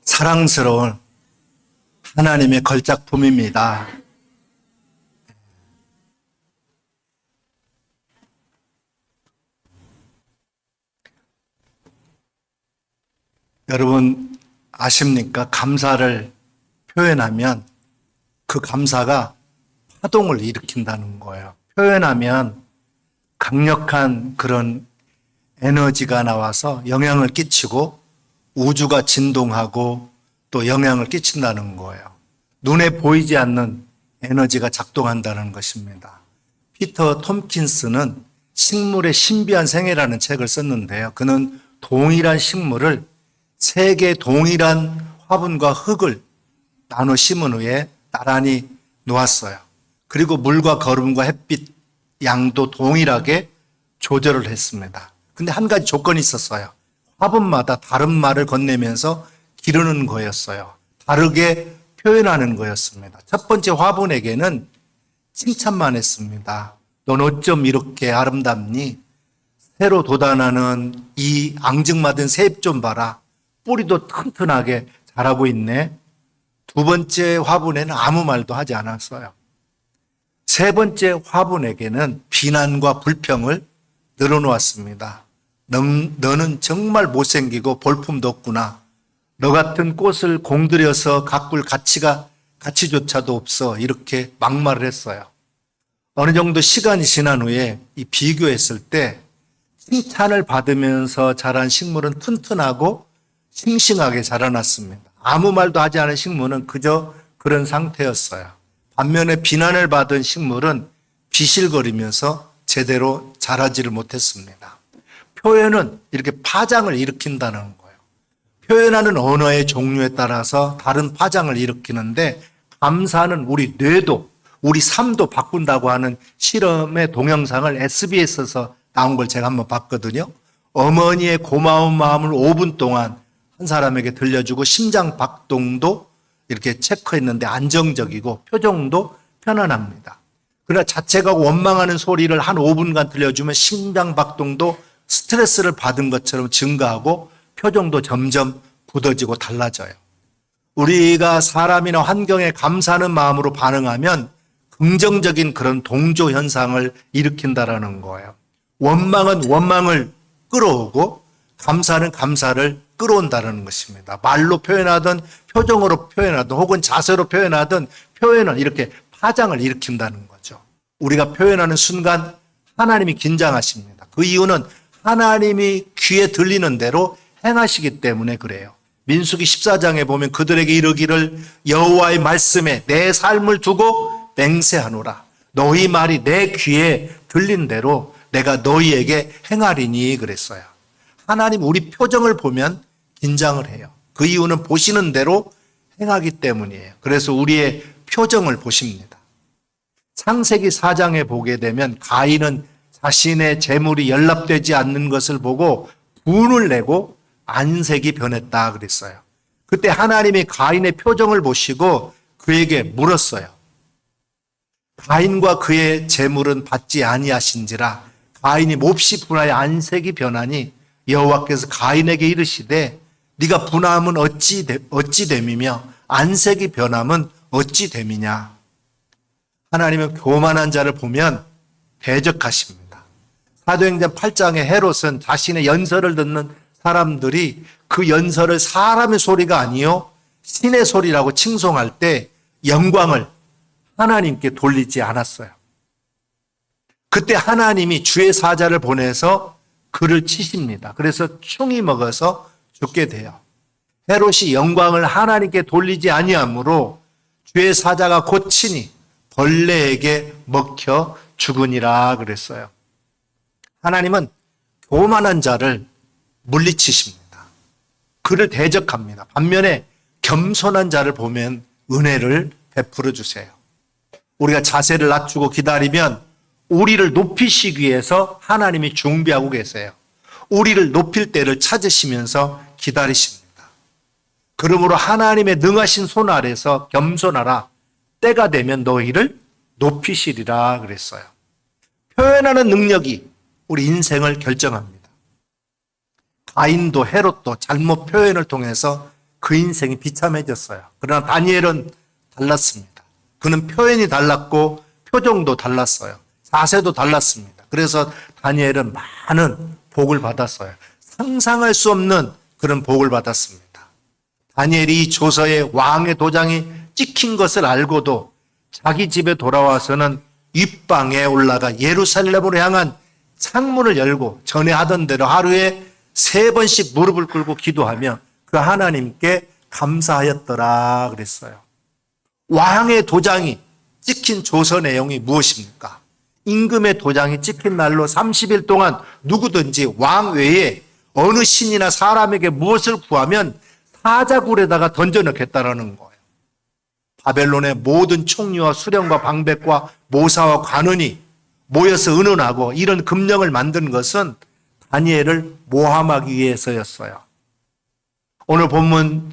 사랑스러운 하나님의 걸작품입니다. 여러분 아십니까? 감사를 표현하면 그 감사가 파동을 일으킨다는 거예요. 표현하면 강력한 그런 에너지가 나와서 영향을 끼치고 우주가 진동하고 또 영향을 끼친다는 거예요. 눈에 보이지 않는 에너지가 작동한다는 것입니다. 피터 톰킨스는 식물의 신비한 생애라는 책을 썼는데요. 그는 동일한 식물을 세 개 동일한 화분과 흙을 나눠 심은 후에 나란히 놓았어요. 그리고 물과 거름과 햇빛 양도 동일하게 조절을 했습니다. 근데 한 가지 조건이 있었어요. 화분마다 다른 말을 건네면서 기르는 거였어요. 다르게 표현하는 거였습니다. 첫 번째 화분에게는 칭찬만 했습니다. 넌 어쩜 이렇게 아름답니? 새로 돋아나는 이 앙증맞은 새잎 좀 봐라. 뿌리도 튼튼하게 자라고 있네. 두 번째 화분에는 아무 말도 하지 않았어요. 세 번째 화분에게는 비난과 불평을 늘어놓았습니다. 너는 정말 못생기고 볼품도 없구나. 너 같은 꽃을 공들여서 가꿀 가치조차도 없어. 이렇게 막말을 했어요. 어느 정도 시간이 지난 후에 이 비교했을 때 칭찬을 받으면서 자란 식물은 튼튼하고 싱싱하게 자라났습니다. 아무 말도 하지 않은 식물은 그저 그런 상태였어요. 반면에 비난을 받은 식물은 비실거리면서 제대로 자라지를 못했습니다. 표현은 이렇게 파장을 일으킨다는 거예요. 표현하는 언어의 종류에 따라서 다른 파장을 일으키는데 감사는 우리 뇌도 우리 삶도 바꾼다고 하는 실험의 동영상을 SBS에서 나온 걸 제가 한번 봤거든요. 어머니의 고마운 마음을 5분 동안 한 사람에게 들려주고 심장 박동도 이렇게 체크했는데 안정적이고 표정도 편안합니다. 그러나 자책하고 원망하는 소리를 한 5분간 들려주면 심장 박동도 스트레스를 받은 것처럼 증가하고 표정도 점점 굳어지고 달라져요. 우리가 사람이나 환경에 감사하는 마음으로 반응하면 긍정적인 그런 동조 현상을 일으킨다라는 거예요. 원망은 원망을 끌어오고 감사는 감사를 끌어온다는 것입니다. 말로 표현하든 표정으로 표현하든 혹은 자세로 표현하든 표현은 이렇게 파장을 일으킨다는 거죠. 우리가 표현하는 순간 하나님이 긴장하십니다. 그 이유는 하나님이 귀에 들리는 대로 행하시기 때문에 그래요. 민수기 14장에 보면 그들에게 이르기를 여호와의 말씀에 내 삶을 두고 맹세하노라. 너희 말이 내 귀에 들린 대로 내가 너희에게 행하리니 그랬어요. 하나님 우리 표정을 보면 긴장을 해요. 그 이유는 보시는 대로 행하기 때문이에요. 그래서 우리의 표정을 보십니다. 창세기 4장에 보게 되면 가인은 자신의 재물이 연락되지 않는 것을 보고 분을 내고 안색이 변했다 그랬어요. 그때 하나님이 가인의 표정을 보시고 그에게 물었어요. 가인과 그의 재물은 받지 아니하신지라. 가인이 몹시 분하여 안색이 변하니 여호와께서 가인에게 이르시되 네가 분함은 어찌 됨이며 안색이 변함은 어찌 됨이냐. 하나님은 교만한 자를 보면 대적하십니다. 사도행전 8장의 헤롯은 자신의 연설을 듣는 사람들이 그 연설을 사람의 소리가 아니요 신의 소리라고 칭송할 때 영광을 하나님께 돌리지 않았어요. 그때 하나님이 주의 사자를 보내서 그를 치십니다. 그래서 충이 먹어서 죽게 돼요. 헤롯이 영광을 하나님께 돌리지 아니하므로 주의 사자가 곧 치니 벌레에게 먹혀 죽으니라 그랬어요. 하나님은 교만한 자를 물리치십니다. 그를 대적합니다. 반면에 겸손한 자를 보면 은혜를 베풀어 주세요. 우리가 자세를 낮추고 기다리면 우리를 높이시기 위해서 하나님이 준비하고 계세요. 우리를 높일 때를 찾으시면서 기다리십니다. 그러므로 하나님의 능하신 손 아래서 겸손하라. 때가 되면 너희를 높이시리라 그랬어요. 표현하는 능력이 우리 인생을 결정합니다. 가인도 헤롯도 잘못 표현을 통해서 그 그 인생이 비참해졌어요. 그러나 다니엘은 달랐습니다. 그는 표현이 달랐고 표정도 달랐어요. 자세도 달랐습니다. 그래서 다니엘은 많은 복을 받았어요. 상상할 수 없는 그런 복을 받았습니다. 다니엘이 이 조서에 왕의 도장이 찍힌 것을 알고도 자기 집에 돌아와서는 윗방에 올라가 예루살렘으로 향한 창문을 열고 전에 하던 대로 하루에 3번씩 무릎을 꿇고 기도하며 그 하나님께 감사하였더라 그랬어요. 왕의 도장이 찍힌 조서 내용이 무엇입니까? 임금의 도장이 찍힌 날로 30일 동안 누구든지 왕 외에 어느 신이나 사람에게 무엇을 구하면 사자굴에다가 던져넣겠다라는 거예요. 바벨론의 모든 총리와 수령과 방백과 모사와 관원이 모여서 의논하고 이런 금령을 만든 것은 다니엘을 모함하기 위해서였어요. 오늘 본문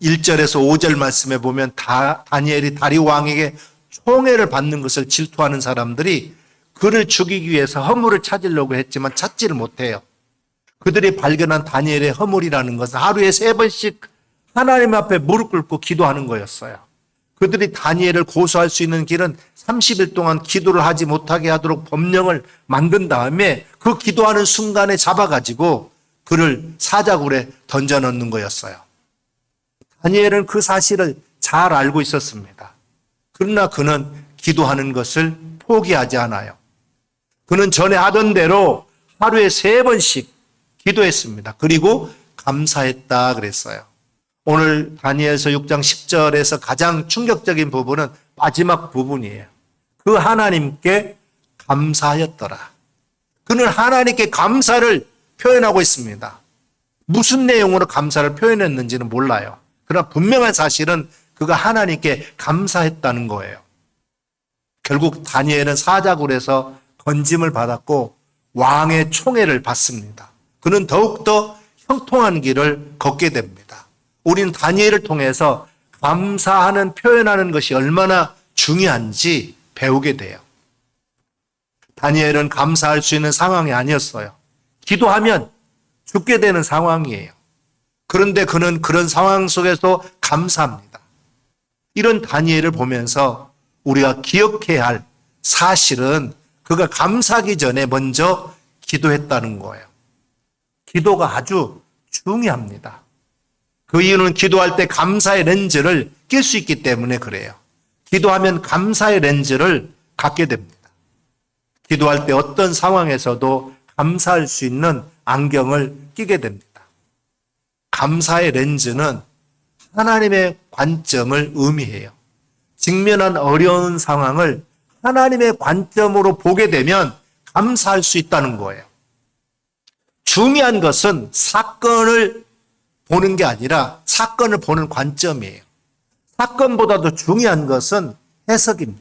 1절에서 5절 말씀에 보면 다니엘이 다리오 왕에게 총애를 받는 것을 질투하는 사람들이 그를 죽이기 위해서 허물을 찾으려고 했지만 찾지를 못해요. 그들이 발견한 다니엘의 허물이라는 것은 하루에 3번씩 하나님 앞에 무릎 꿇고 기도하는 거였어요. 그들이 다니엘을 고소할 수 있는 길은 30일 동안 기도를 하지 못하게 하도록 법령을 만든 다음에 그 기도하는 순간에 잡아가지고 그를 사자굴에 던져넣는 거였어요. 다니엘은 그 사실을 잘 알고 있었습니다. 그러나 그는 기도하는 것을 포기하지 않아요. 그는 전에 하던 대로 하루에 3번씩 기도했습니다. 그리고 감사했다 그랬어요. 오늘 다니엘서 6장 10절에서 가장 충격적인 부분은 마지막 부분이에요. 그 하나님께 감사하였더라. 그는 하나님께 감사를 표현하고 있습니다. 무슨 내용으로 감사를 표현했는지는 몰라요. 그러나 분명한 사실은 그가 하나님께 감사했다는 거예요. 결국 다니엘은 사자굴에서 건짐을 받았고 왕의 총애를 받습니다. 그는 더욱더 형통한 길을 걷게 됩니다. 우리는 다니엘을 통해서 감사하는 표현하는 것이 얼마나 중요한지 배우게 돼요. 다니엘은 감사할 수 있는 상황이 아니었어요. 기도하면 죽게 되는 상황이에요. 그런데 그는 그런 상황 속에서 감사합니다. 이런 다니엘을 보면서 우리가 기억해야 할 사실은 그가 감사하기 전에 먼저 기도했다는 거예요. 기도가 아주 중요합니다. 그 이유는 기도할 때 감사의 렌즈를 낄 수 있기 때문에 그래요. 기도하면 감사의 렌즈를 갖게 됩니다. 기도할 때 어떤 상황에서도 감사할 수 있는 안경을 끼게 됩니다. 감사의 렌즈는 하나님의 관점을 의미해요. 직면한 어려운 상황을 하나님의 관점으로 보게 되면 감사할 수 있다는 거예요. 중요한 것은 사건을 보는 게 아니라 사건을 보는 관점이에요. 사건보다도 중요한 것은 해석입니다.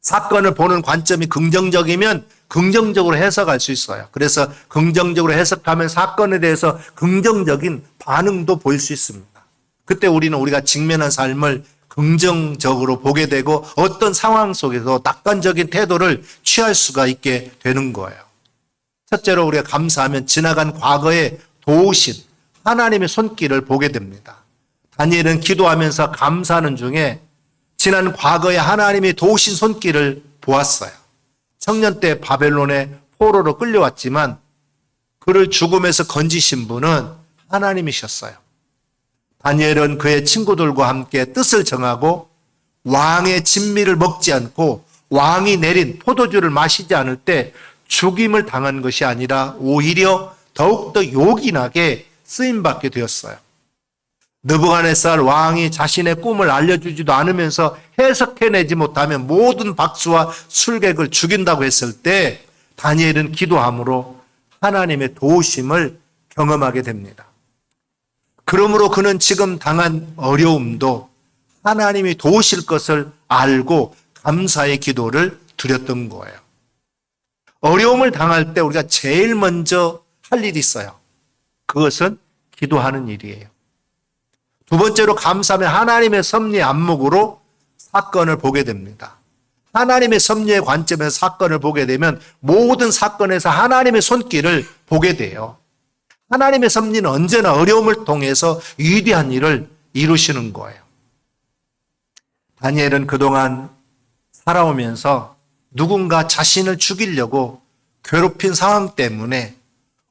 사건을 보는 관점이 긍정적이면 긍정적으로 해석할 수 있어요. 그래서 긍정적으로 해석하면 사건에 대해서 긍정적인 반응도 보일 수 있습니다. 그때 우리가 직면한 삶을 긍정적으로 보게 되고 어떤 상황 속에서 낙관적인 태도를 취할 수가 있게 되는 거예요. 첫째로 우리가 감사하면 지나간 과거에 도우신 하나님의 손길을 보게 됩니다. 다니엘은 기도하면서 감사하는 중에 지난 과거에 하나님이 도우신 손길을 보았어요. 청년 때 바벨론의 포로로 끌려왔지만 그를 죽음에서 건지신 분은 하나님이셨어요. 다니엘은 그의 친구들과 함께 뜻을 정하고 왕의 진미를 먹지 않고 왕이 내린 포도주를 마시지 않을 때 죽임을 당한 것이 아니라 오히려 더욱더 요긴하게 쓰임받게 되었어요. 느부갓네살 왕이 자신의 꿈을 알려주지도 않으면서 해석해내지 못하면 모든 박수와 술객을 죽인다고 했을 때 다니엘은 기도함으로 하나님의 도우심을 경험하게 됩니다. 그러므로 그는 지금 당한 어려움도 하나님이 도우실 것을 알고 감사의 기도를 드렸던 거예요. 어려움을 당할 때 우리가 제일 먼저 할 일이 있어요. 그것은 기도하는 일이에요. 두 번째로 감사하면 하나님의 섭리의 안목으로 사건을 보게 됩니다. 하나님의 섭리의 관점에서 사건을 보게 되면 모든 사건에서 하나님의 손길을 보게 돼요. 하나님의 섭리는 언제나 어려움을 통해서 위대한 일을 이루시는 거예요. 다니엘은 그동안 살아오면서 누군가 자신을 죽이려고 괴롭힌 상황 때문에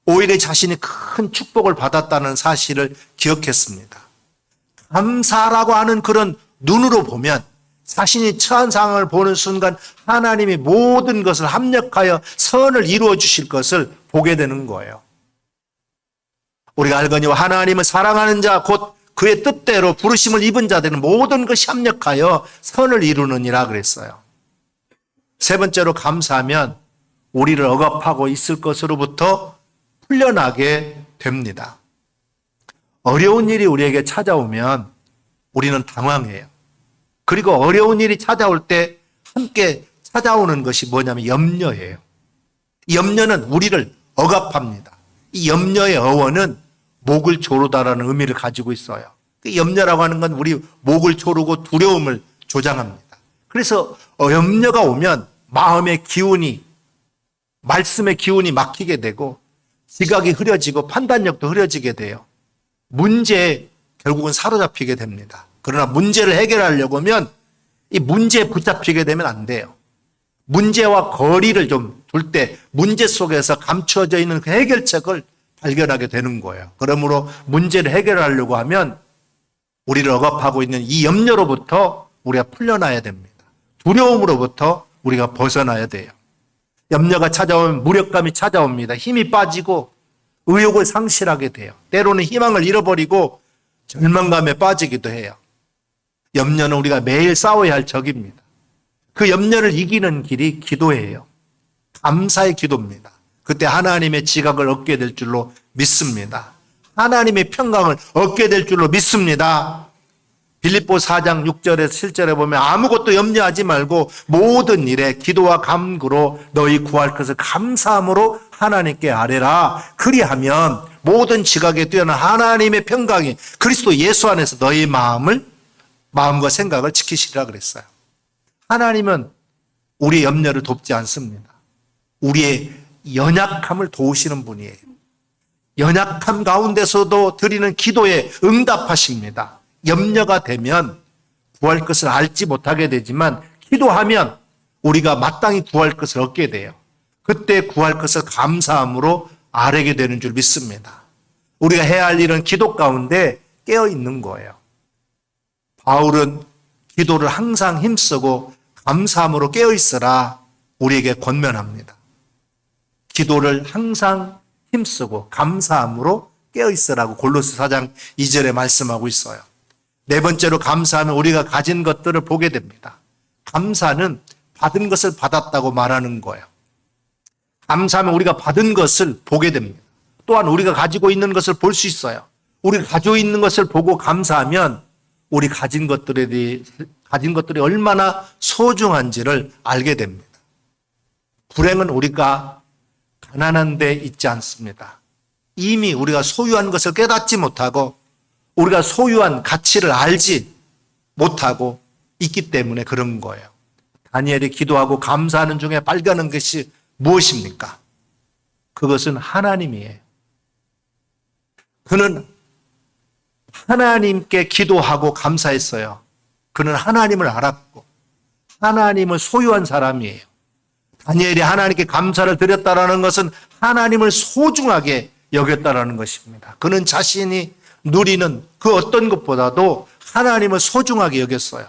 오히려 자신이 큰 축복을 받았다는 사실을 기억했습니다. 감사라고 하는 그런 눈으로 보면 자신이 처한 상황을 보는 순간 하나님이 모든 것을 합력하여 선을 이루어 주실 것을 보게 되는 거예요. 우리가 알거니와 하나님을 사랑하는 자 곧 그의 뜻대로 부르심을 입은 자들은 모든 것이 합력하여 선을 이루느니라 그랬어요. 세 번째로 감사하면 우리를 억압하고 있을 것으로부터 풀려나게 됩니다. 어려운 일이 우리에게 찾아오면 우리는 당황해요. 그리고 어려운 일이 찾아올 때 함께 찾아오는 것이 뭐냐면 염려예요. 이 염려는 우리를 억압합니다. 이 염려의 어원은 목을 조르다라는 의미를 가지고 있어요. 그 염려라고 하는 건 우리 목을 조르고 두려움을 조장합니다. 그래서 염려가 오면 마음의 기운이, 말씀의 기운이 막히게 되고 지각이 흐려지고 판단력도 흐려지게 돼요. 문제에 결국은 사로잡히게 됩니다. 그러나 문제를 해결하려고 하면 이 문제에 붙잡히게 되면 안 돼요. 문제와 거리를 좀 둘 때 문제 속에서 감추어져 있는 그 해결책을 발견하게 되는 거예요. 그러므로 문제를 해결하려고 하면 우리를 억압하고 있는 이 염려로부터 우리가 풀려나야 됩니다. 두려움으로부터 우리가 벗어나야 돼요. 염려가 찾아오면 무력감이 찾아옵니다. 힘이 빠지고 의욕을 상실하게 돼요. 때로는 희망을 잃어버리고 절망감에 빠지기도 해요. 염려는 우리가 매일 싸워야 할 적입니다. 그 염려를 이기는 길이 기도예요. 감사의 기도입니다. 그때 하나님의 지각을 얻게 될 줄로 믿습니다. 하나님의 평강을 얻게 될 줄로 믿습니다. 빌립보 4장 6절에서 7절에 보면 아무것도 염려하지 말고 모든 일에 기도와 간구로 너희 구할 것을 감사함으로 하나님께 아뢰라. 그리하면 모든 지각에 뛰어난 하나님의 평강이 그리스도 예수 안에서 너희 마음과 생각을 지키시리라 그랬어요. 하나님은 우리의 염려를 돕지 않습니다. 우리의 연약함을 도우시는 분이에요. 연약함 가운데서도 드리는 기도에 응답하십니다. 염려가 되면 구할 것을 알지 못하게 되지만 기도하면 우리가 마땅히 구할 것을 얻게 돼요. 그때 구할 것을 감사함으로 아뢰게 되는 줄 믿습니다. 우리가 해야 할 일은 기도 가운데 깨어 있는 거예요. 바울은 기도를 항상 힘쓰고 감사함으로 깨어 있으라 우리에게 권면합니다. 기도를 항상 힘쓰고 감사함으로 깨어 있으라고 골로새 4장 2절에 말씀하고 있어요. 네 번째로 감사하면 우리가 가진 것들을 보게 됩니다. 감사는 받은 것을 받았다고 말하는 거예요. 감사하면 우리가 받은 것을 보게 됩니다. 또한 우리가 가지고 있는 것을 볼 수 있어요. 우리가 가지고 있는 것을 보고 감사하면 우리 가진 것들이 얼마나 소중한지를 알게 됩니다. 불행은 우리가 가난한 데 있지 않습니다. 이미 우리가 소유한 것을 깨닫지 못하고 우리가 소유한 가치를 알지 못하고 있기 때문에 그런 거예요. 다니엘이 기도하고 감사하는 중에 발견한 것이 무엇입니까? 그것은 하나님이에요. 그는 하나님께 기도하고 감사했어요. 그는 하나님을 알았고 하나님을 소유한 사람이에요. 다니엘이 하나님께 감사를 드렸다라는 것은 하나님을 소중하게 여겼다라는 것입니다. 그는 자신이 누리는 그 어떤 것보다도 하나님을 소중하게 여겼어요.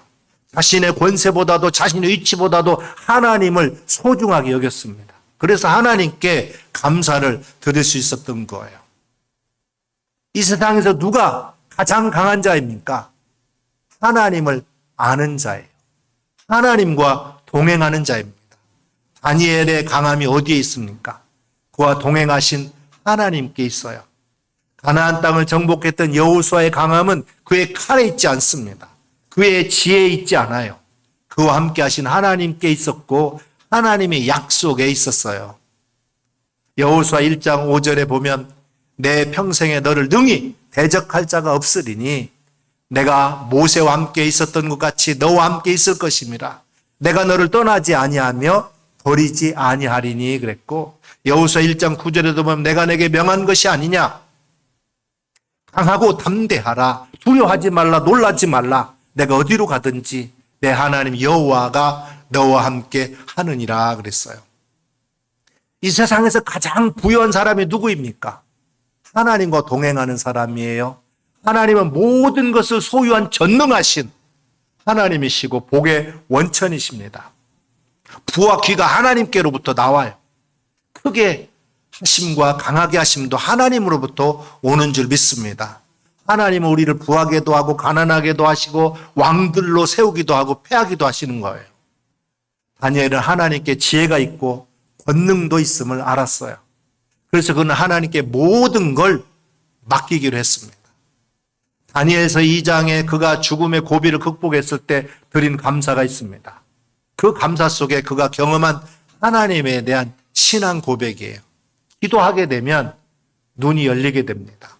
자신의 권세보다도 자신의 위치보다도 하나님을 소중하게 여겼습니다. 그래서 하나님께 감사를 드릴 수 있었던 거예요. 이 세상에서 누가 가장 강한 자입니까? 하나님을 아는 자예요. 하나님과 동행하는 자입니다. 다니엘의 강함이 어디에 있습니까? 그와 동행하신 하나님께 있어요. 가나안 땅을 정복했던 여호수아의 강함은 그의 칼에 있지 않습니다. 그의 지혜에 있지 않아요. 그와 함께 하신 하나님께 있었고 하나님의 약속에 있었어요. 여호수아 1장 5절에 보면 내 평생에 너를 능히 대적할 자가 없으리니 내가 모세와 함께 있었던 것 같이 너와 함께 있을 것임이라. 내가 너를 떠나지 아니하며 버리지 아니하리니 그랬고 여호수아 1장 9절에도 보면 내가 내게 명한 것이 아니냐. 강하고 담대하라. 두려워하지 말라. 놀라지 말라. 내가 어디로 가든지 내 하나님 여호와가 너와 함께 하느니라 그랬어요. 이 세상에서 가장 부유한 사람이 누구입니까? 하나님과 동행하는 사람이에요. 하나님은 모든 것을 소유한 전능하신 하나님이시고 복의 원천이십니다. 부와 귀가 하나님께로부터 나와요. 크게 하심과 강하게 하심도 하나님으로부터 오는 줄 믿습니다. 하나님은 우리를 부하게도 하고 가난하게도 하시고 왕들로 세우기도 하고 패하기도 하시는 거예요. 다니엘은 하나님께 지혜가 있고 권능도 있음을 알았어요. 그래서 그는 하나님께 모든 걸 맡기기로 했습니다. 다니엘서 2장에 그가 죽음의 고비를 극복했을 때 드린 감사가 있습니다. 그 감사 속에 그가 경험한 하나님에 대한 신앙 고백이에요. 기도하게 되면 눈이 열리게 됩니다.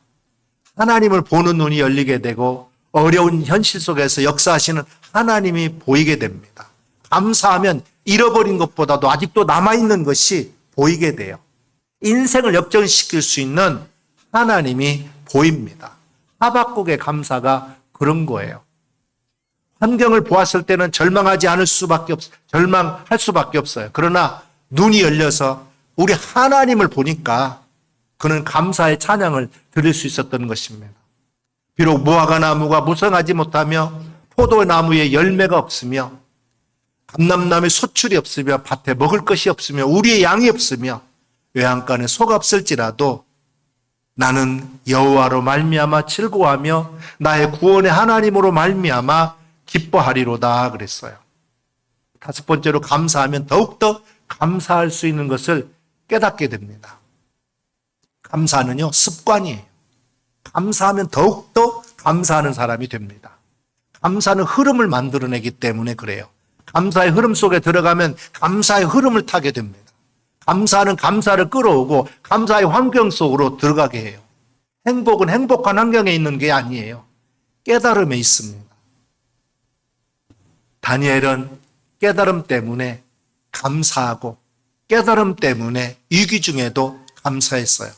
하나님을 보는 눈이 열리게 되고 어려운 현실 속에서 역사하시는 하나님이 보이게 됩니다. 감사하면 잃어버린 것보다도 아직도 남아있는 것이 보이게 돼요. 인생을 역전시킬 수 있는 하나님이 보입니다. 하박국의 감사가 그런 거예요. 환경을 보았을 때는 절망할 수밖에 없어요. 그러나 눈이 열려서 우리 하나님을 보니까 그는 감사의 찬양을 드릴 수 있었던 것입니다. 비록 무화과 나무가 무성하지 못하며 포도나무에 열매가 없으며 감람나무에 소출이 없으며 밭에 먹을 것이 없으며 우리의 양이 없으며 외양간에 소가 없을지라도 나는 여호와로 말미암아 즐거워하며 나의 구원의 하나님으로 말미암아 기뻐하리로다 그랬어요. 다섯 번째로 감사하면 더욱더 감사할 수 있는 것을 깨닫게 됩니다. 감사는요, 습관이에요. 감사하면 더욱더 감사하는 사람이 됩니다. 감사는 흐름을 만들어내기 때문에 그래요. 감사의 흐름 속에 들어가면 감사의 흐름을 타게 됩니다. 감사는 감사를 끌어오고 감사의 환경 속으로 들어가게 해요. 행복은 행복한 환경에 있는 게 아니에요. 깨달음에 있습니다. 다니엘은 깨달음 때문에 감사하고 깨달음 때문에 위기 중에도 감사했어요.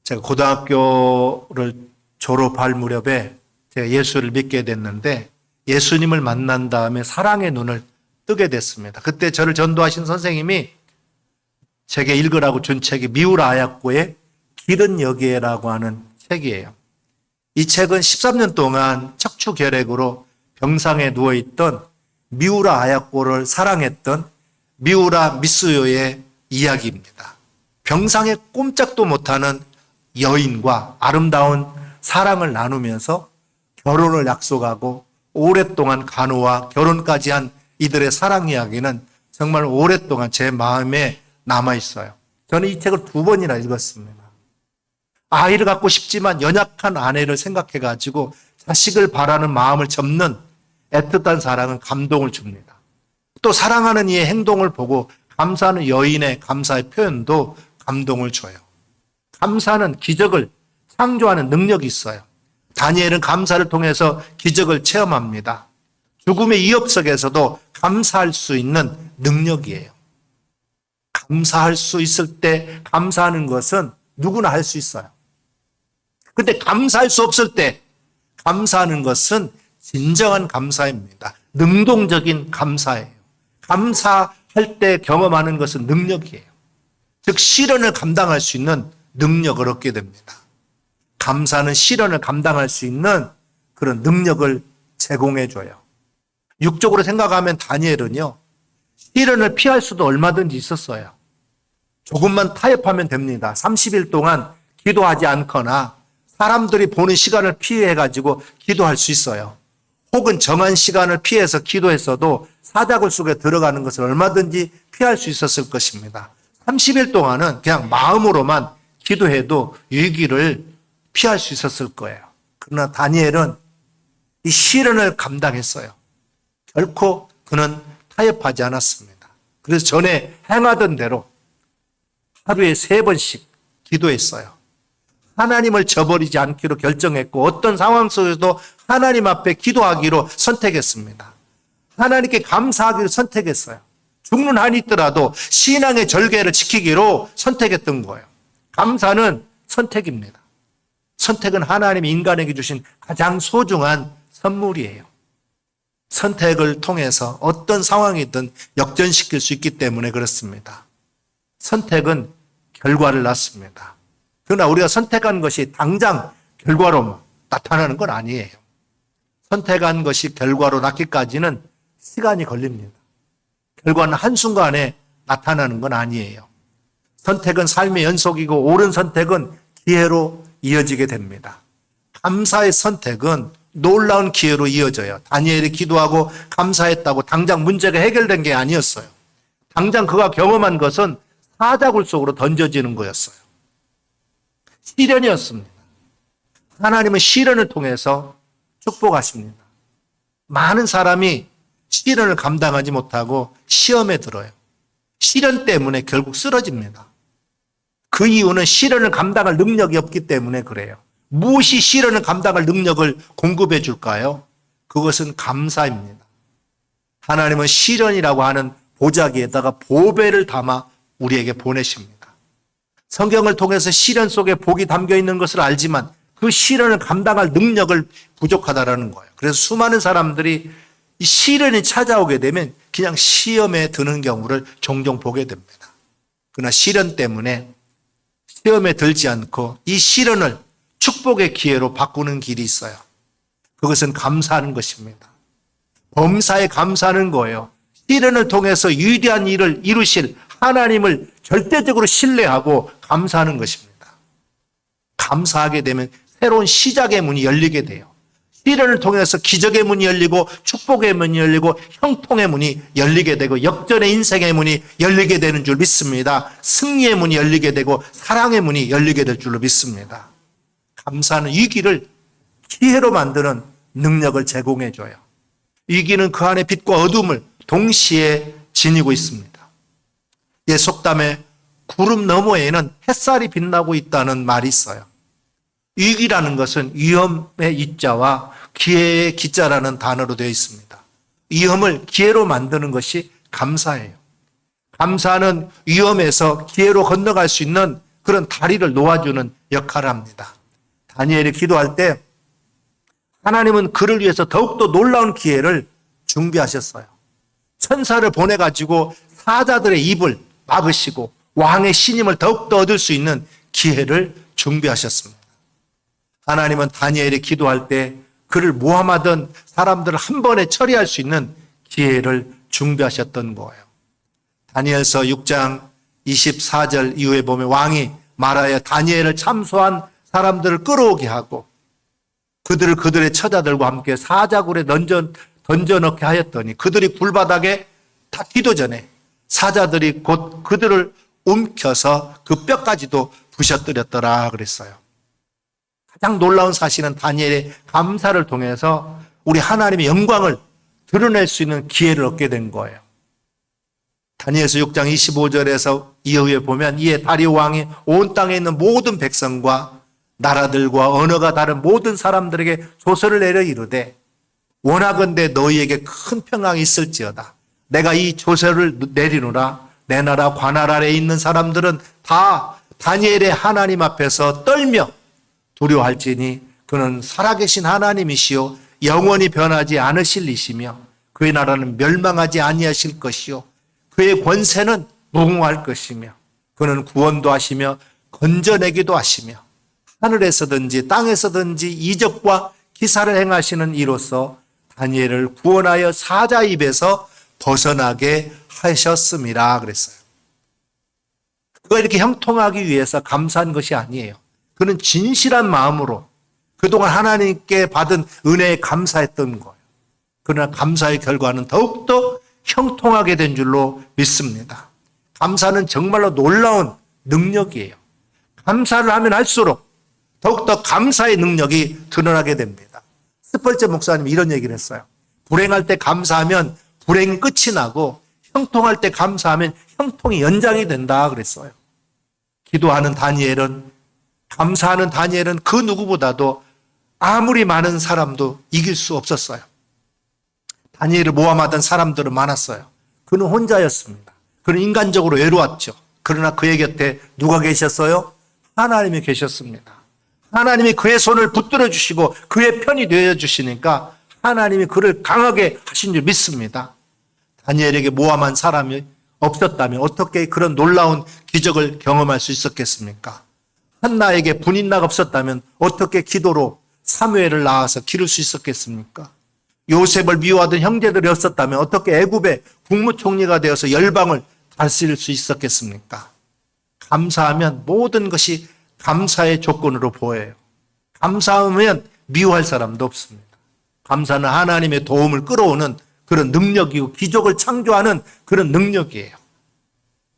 제가 고등학교를 졸업할 무렵에 제가 예수를 믿게 됐는데 예수님을 만난 다음에 사랑의 눈을 뜨게 됐습니다. 그때 저를 전도하신 선생님이 제게 읽으라고 준 책이 미우라 아야코의 길은 여기에라고 하는 책이에요. 이 책은 13년 동안 척추결핵으로 병상에 누워있던 미우라 아야코를 사랑했던 미우라 미스요의 이야기입니다. 병상에 꼼짝도 못하는 여인과 아름다운 사랑을 나누면서 결혼을 약속하고 오랫동안 간호와 결혼까지 한 이들의 사랑 이야기는 정말 오랫동안 제 마음에 남아있어요. 저는 이 책을 2번이나 읽었습니다. 아이를 갖고 싶지만 연약한 아내를 생각해가지고 자식을 바라는 마음을 접는 애틋한 사랑은 감동을 줍니다. 또 사랑하는 이의 행동을 보고 감사하는 여인의 감사의 표현도 감동을 줘요. 감사는 기적을 창조하는 능력이 있어요. 다니엘은 감사를 통해서 기적을 체험합니다. 죽음의 위협 속에서도 감사할 수 있는 능력이에요. 감사할 수 있을 때 감사하는 것은 누구나 할 수 있어요. 근데 감사할 수 없을 때 감사하는 것은 진정한 감사입니다. 능동적인 감사예요. 감사할 때 경험하는 것은 능력이에요. 즉 시련을 감당할 수 있는 능력을 얻게 됩니다. 감사는 시련을 감당할 수 있는 그런 능력을 제공해줘요. 육적으로 생각하면 다니엘은요, 시련을 피할 수도 얼마든지 있었어요. 조금만 타협하면 됩니다. 30일 동안 기도하지 않거나 사람들이 보는 시간을 피해가지고 기도할 수 있어요. 혹은 정한 시간을 피해서 기도했어도 사자굴 속에 들어가는 것을 얼마든지 피할 수 있었을 것입니다. 30일 동안은 그냥 마음으로만 기도해도 위기를 피할 수 있었을 거예요. 그러나 다니엘은 이 시련을 감당했어요. 결코 그는 타협하지 않았습니다. 그래서 전에 행하던 대로 하루에 3번씩 기도했어요. 하나님을 저버리지 않기로 결정했고 어떤 상황 속에서도 하나님 앞에 기도하기로 선택했습니다. 하나님께 감사하기로 선택했어요. 죽는 한이 있더라도 신앙의 절개를 지키기로 선택했던 거예요. 감사는 선택입니다. 선택은 하나님이 인간에게 주신 가장 소중한 선물이에요. 선택을 통해서 어떤 상황이든 역전시킬 수 있기 때문에 그렇습니다. 선택은 결과를 낳습니다. 그러나 우리가 선택한 것이 당장 결과로 나타나는 건 아니에요. 선택한 것이 결과로 낳기까지는 시간이 걸립니다. 결과는 한순간에 나타나는 건 아니에요. 선택은 삶의 연속이고 옳은 선택은 기회로 이어지게 됩니다. 감사의 선택은 놀라운 기회로 이어져요. 다니엘이 기도하고 감사했다고 당장 문제가 해결된 게 아니었어요. 당장 그가 경험한 것은 사자굴 속으로 던져지는 거였어요. 시련이었습니다. 하나님은 시련을 통해서 축복하십니다. 많은 사람이 시련을 감당하지 못하고 시험에 들어요. 시련 때문에 결국 쓰러집니다. 그 이유는 시련을 감당할 능력이 없기 때문에 그래요. 무엇이 시련을 감당할 능력을 공급해 줄까요? 그것은 감사입니다. 하나님은 시련이라고 하는 보자기에다가 보배를 담아 우리에게 보내십니다. 성경을 통해서 시련 속에 복이 담겨 있는 것을 알지만 그 시련을 감당할 능력을 부족하다라는 거예요. 그래서 수많은 사람들이 이 시련이 찾아오게 되면 그냥 시험에 드는 경우를 종종 보게 됩니다. 그러나 시련 때문에 시험에 들지 않고 이 시련을 축복의 기회로 바꾸는 길이 있어요. 그것은 감사하는 것입니다. 범사에 감사하는 거예요. 시련을 통해서 위대한 일을 이루실 하나님을 절대적으로 신뢰하고 감사하는 것입니다. 감사하게 되면 새로운 시작의 문이 열리게 돼요. 시련을 통해서 기적의 문이 열리고 축복의 문이 열리고 형통의 문이 열리게 되고 역전의 인생의 문이 열리게 되는 줄 믿습니다. 승리의 문이 열리게 되고 사랑의 문이 열리게 될 줄로 믿습니다. 감사는 위기를 기회로 만드는 능력을 제공해 줘요. 위기는 그 안에 빛과 어둠을 동시에 지니고 있습니다. 옛 속담에 구름 너머에는 햇살이 빛나고 있다는 말이 있어요. 위기라는 것은 위험의 위자와 기회의 기자라는 단어로 되어 있습니다. 위험을 기회로 만드는 것이 감사예요. 감사는 위험에서 기회로 건너갈 수 있는 그런 다리를 놓아주는 역할을 합니다. 다니엘이 기도할 때 하나님은 그를 위해서 더욱더 놀라운 기회를 준비하셨어요. 천사를 보내가지고 사자들의 입을 막으시고 왕의 신임을 더욱더 얻을 수 있는 기회를 준비하셨습니다. 하나님은 다니엘이 기도할 때 그를 모함하던 사람들을 한 번에 처리할 수 있는 기회를 준비하셨던 거예요. 다니엘서 6장 24절 이후에 보면 왕이 말하여 다니엘을 참소한 사람들을 끌어오게 하고 그들을 그들의 처자들과 함께 사자굴에 던져넣게 하였더니 그들이 불바닥에 닿기도 전에 사자들이 곧 그들을 움켜서 그 뼈까지도 부셔뜨렸더라 그랬어요. 가장 놀라운 사실은 다니엘의 감사를 통해서 우리 하나님의 영광을 드러낼 수 있는 기회를 얻게 된 거예요. 다니엘서 6장 25절에서 이후에 보면 이에 다리오 왕이 온 땅에 있는 모든 백성과 나라들과 언어가 다른 모든 사람들에게 조서를 내려 이르되 원하건대 너희에게 큰 평강이 있을지어다. 내가 이 조서를 내리노라. 내 나라 관할 아래에 있는 사람들은 다 다니엘의 하나님 앞에서 떨며 두려워할지니 그는 살아계신 하나님이시요 영원히 변하지 않으실 이시며 그의 나라는 멸망하지 아니하실 것이요 그의 권세는 무궁할 것이며 그는 구원도 하시며 건져내기도 하시며 하늘에서든지 땅에서든지 이적과 기사를 행하시는 이로써 다니엘을 구원하여 사자 입에서 벗어나게 하셨음이라 그랬어요. 그가 이렇게 형통하기 위해서 감사한 것이 아니에요. 그는 진실한 마음으로 그동안 하나님께 받은 은혜에 감사했던 거예요. 그러나 감사의 결과는 더욱더 형통하게 된 줄로 믿습니다. 감사는 정말로 놀라운 능력이에요. 감사를 하면 할수록 더욱더 감사의 능력이 드러나게 됩니다. 스펄제 목사님이 이런 얘기를 했어요. 불행할 때 감사하면 불행이 끝이 나고 형통할 때 감사하면 형통이 연장이 된다 그랬어요. 기도하는 다니엘은 감사하는 다니엘은 그 누구보다도 아무리 많은 사람도 이길 수 없었어요. 다니엘을 모함하던 사람들은 많았어요. 그는 혼자였습니다. 그는 인간적으로 외로웠죠. 그러나 그의 곁에 누가 계셨어요? 하나님이 계셨습니다. 하나님이 그의 손을 붙들어 주시고 그의 편이 되어 주시니까 하나님이 그를 강하게 하신 줄 믿습니다. 다니엘에게 모함한 사람이 없었다면 어떻게 그런 놀라운 기적을 경험할 수 있었겠습니까? 한나에게 분인나가 없었다면 어떻게 기도로 사무엘을 낳아서 기를 수 있었겠습니까? 요셉을 미워하던 형제들이 없었다면 어떻게 애굽의 국무총리가 되어서 열방을 다스릴 수 있었겠습니까? 감사하면 모든 것이 감사의 조건으로 보여요. 감사하면 미워할 사람도 없습니다. 감사는 하나님의 도움을 끌어오는 그런 능력이고 기적을 창조하는 그런 능력이에요.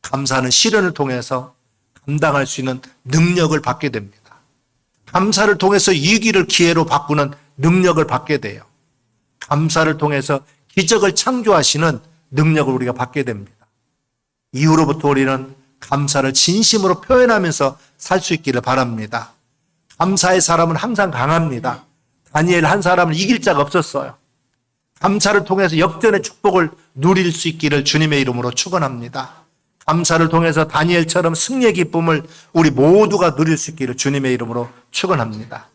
감사는 시련을 통해서 감당할 수 있는 능력을 받게 됩니다. 감사를 통해서 위기를 기회로 바꾸는 능력을 받게 돼요. 감사를 통해서 기적을 창조하시는 능력을 우리가 받게 됩니다. 이후로부터 우리는 감사를 진심으로 표현하면서 살 수 있기를 바랍니다. 감사의 사람은 항상 강합니다. 다니엘 한 사람을 이길 자가 없었어요. 감사를 통해서 역전의 축복을 누릴 수 있기를 주님의 이름으로 축원합니다. 감사를 통해서 다니엘처럼 승리의 기쁨을 우리 모두가 누릴 수 있기를 주님의 이름으로 축원합니다.